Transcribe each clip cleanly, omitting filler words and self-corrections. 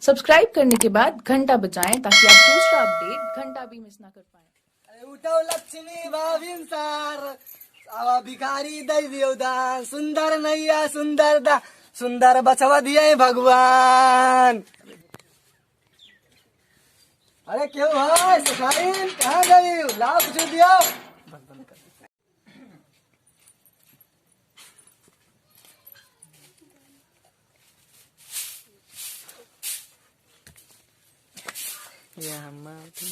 Subscribe करने के बाद घंटा बजाएं ताकि आप दूसरा अपडेट घंटा भी मिस ना कर पाएं। अरे उठो लक्ष्मी भाविंसार आवा भिखारी दई देवदान सुंदर नैया सुंदर दा सुंदर बचवा दिए भगवान। अरे क्यों भाई सखाइन कहाँ गई लाभ पूछ दियो। ये हम बस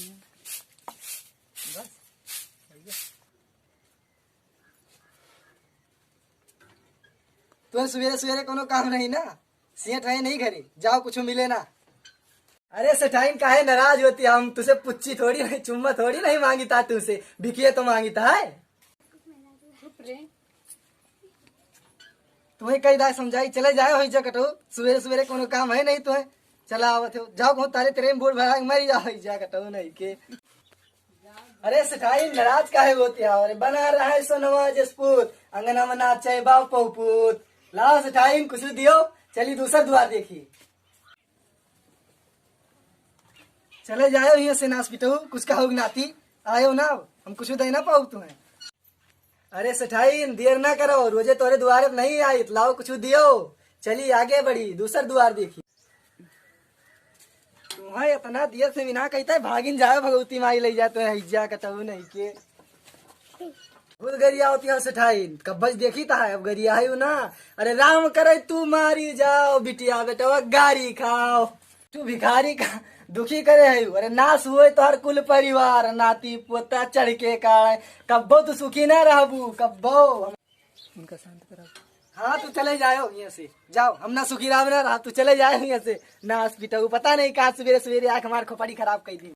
तुम्हें सवेरे सवेरे कोनो काम नहीं ना सेठ रहे नहीं घरे जाओ कुछ मिले ना। अरे सेठाइन काहे नाराज होती हम तुझसे पुच्ची थोड़ी नहीं चुम्मा थोड़ी नहीं मांगी था तुझसे भिखिए तो मांगी था है। तुम्हें कई दाय समझाई चले जाए हो जगह सवेरे सवेरे कोनो काम है नहीं तुम्हें चला आवत हो जाओ कहूँ तारे तेरे में बोल भरा मरी जाओ जा कटो नहीं के। अरे सेठाई नाराज काहे होती है अरे बना रहा है सोनवा जसपूत अंगना में नाचे बाप पहुपूत लाओ सेठाई कुछ दियो चली दूसरा द्वार देखी चले जाओ यहाँ से नाच पिटो कुछ का होग नाती आयो ना हम कुछ दे ना पाऊ तुम्हें। अरे सेठाई देर ना करो रोजे तोरे द्वारे नहीं आई लाओ कुछ दियो चली आगे बढ़ी दूसरा द्वार देखी। तुम्हें इतना दिया से बिना कहता है भागिन जाओ भगवती माई ले जाते हैं हिज्जा कटऊ नहीं के खुद गरिया होती है सेठाई कब्बज देखी था अब गरिया है ना। अरे राम करे तू मारी जाओ बिटिया बेटा गारी खाओ तू भिखारी का दुखी करे है अरे नाश हुए तो हर कुल परिवार नाती पोता चढ़ के का कब्बो तू सुखी ना रहबू कब्बो उनका शांत करा। हाँ तू चले जाओ यहाँ से जाओ हम ना सुखी राम ना रहा तू चले जाओ यहाँ से नाश पिटाऊ पता नहीं कहा सवेरे सवेरे आंख हमार खोपड़ी खराब कर दी।